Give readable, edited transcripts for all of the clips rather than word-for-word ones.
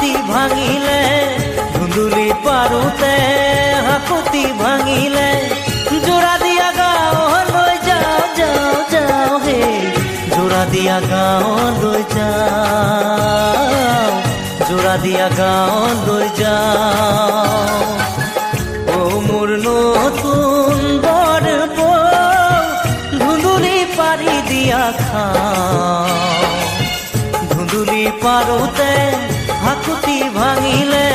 হাকুতি ভাঙিলে ধুন্দুলি পাৰোতে হাকুতি ভাঙিলে জোৰা দিয়া গাঁৱলৈ যাওঁ যাওঁ যাওঁ হে জোৰা দিয়া গাঁৱলৈ যাওঁ জোৰা দিয়া গাঁৱলৈ যাওঁ ও মোৰ নতুন বৰ বৌ ধুন্দুলি পাৰি দিয়া খাওঁ ধুন্দুলি পাৰোতে হাকুতি ভাঙিলে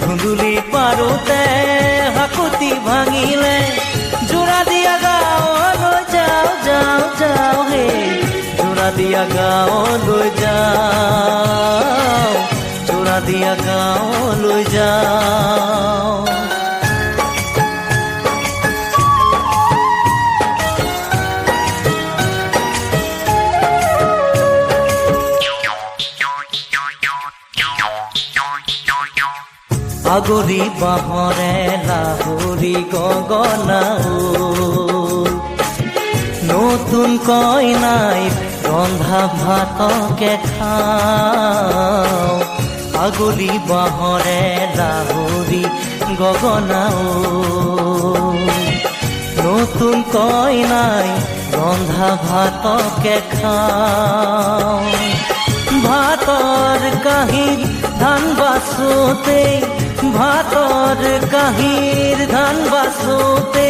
ধুন্দুলি পাৰোতে হাকুতি ভাঙিলে জোৰা দিয়া গাঁৱলৈ যাওঁ যাওঁ যাওঁ হে জোৰা দিয়া গাঁৱলৈ যাওঁ জোৰা দিয়া গাঁৱলৈ যাওঁ আগৰি বাঁহৰে লাহুৰি গগনাও নতুন কইনাই ৰন্ধা ভাতকে খাওঁ আগলি বাঁহৰে লাহুৰি গগনাও নতুন কইনাই ৰন্ধা ভাতকে খাওঁ ভাতৰ কাঁহীৰ ধান বাছোতে ভাতৰ কাঁহীৰ ধান বাছোতে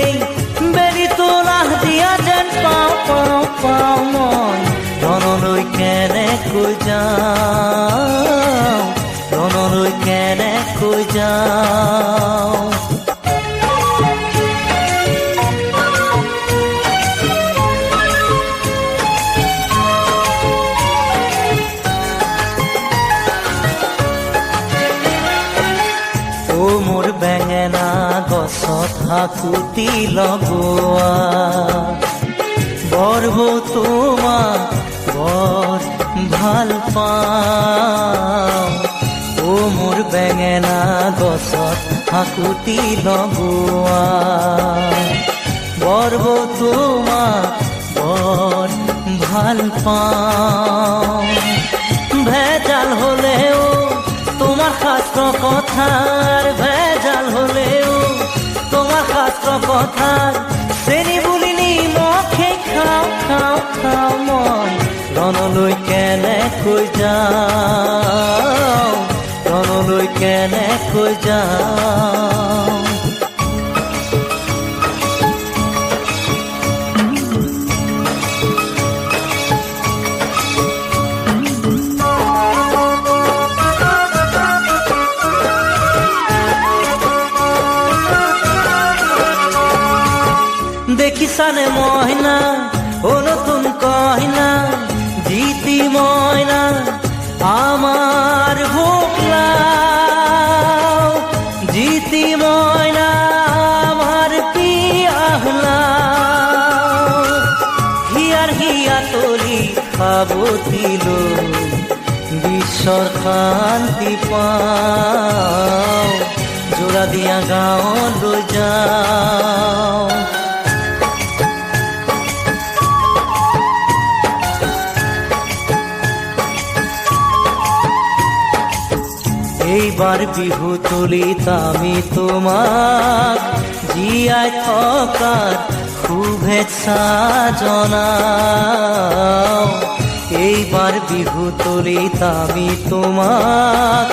বেলি তোলা দিয়া যেন পাওঁ পাওঁ পাওঁ মই ধনলৈ কেনেকৈ যাওঁ ধনলৈ কেনেকৈ যাওঁ মোৰ বেঙেনা গছত হাকুতি লগোৱা বৰ বৌ তোমাক বৰ ভাল পাওঁ ও মোৰ বেঙেনা গছত হাকুতি লগোৱা বৰ বৌ তোমাক বৰ ভাল পাওঁ ভেজাল হলেও তোমাৰ শাস্ত্ৰ কথাৰ ভেজাল হলেও তোমাৰ শাস্ত্ৰ কথাৰ চেনি বুলি নিমখে খাওঁ খাওঁ খাওঁ মই ৰনলৈ কেনেকৈ যাওঁ ৰনলৈ কেনেকৈ যাওঁ দেখিছানে মইনা ও নতুন কইনা জিতি মইনা আমার ভোকলাও জিতি মইনা আমার পিয়াহলাও হিয়ার হিয়া তলি খাবতিল বিশ্বর শান্তি পাওঁ জোৰা দিয়া গাঁৱলৈ যাওঁ এইবাৰ বিহু তুলিত আমি তোমাক জীয়াই থকাৰ শুভেচ্ছা জনাওঁ এইবাৰ বিহু তুলিত আমি তোমাক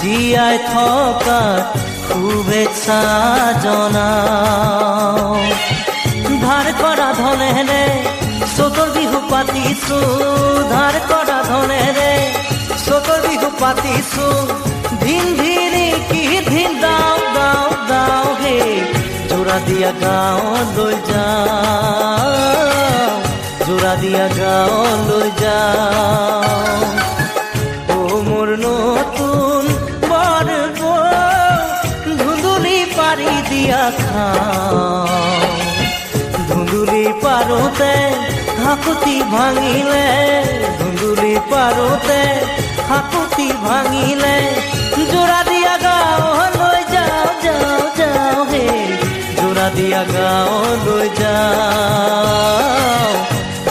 জীয়াই থকাৰ শুভেচ্ছা জনাওঁ ধাৰ কৰা ধনেৰে চতৰ বিহু পাতিছো ধাৰ কৰা ধনেৰে চতৰ বিহু পাতিছো ধিন ধিনি কি ধিন দাও দাও দাও হে জোৰা দিয়া গাঁৱলৈ যাওঁ জোৰা দিয়া গাঁৱলৈ যাওঁ ও মোৰ নতুন বৰ বৌ ধুন্দুলি পাৰি দিয়া খাওঁ ধুন্দুলি পাৰোতে হাকুতি ভাঙিলে ধুন্দুলি পাৰোতে হাকুতি ভাঙিলে জোৰা দিয়া গাঁৱলৈ যাওঁ যাওঁ যাওঁ হে জোৰা দিয়া গাঁৱলৈ যাওঁ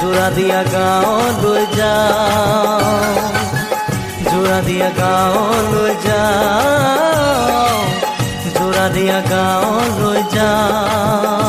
জোৰা দিয়া গাঁৱলৈ যাওঁ জোৰা জোৰা দিয়া গাঁৱলৈ যাওঁ, জোৰা দিয়া গাঁৱলৈ যাওঁ।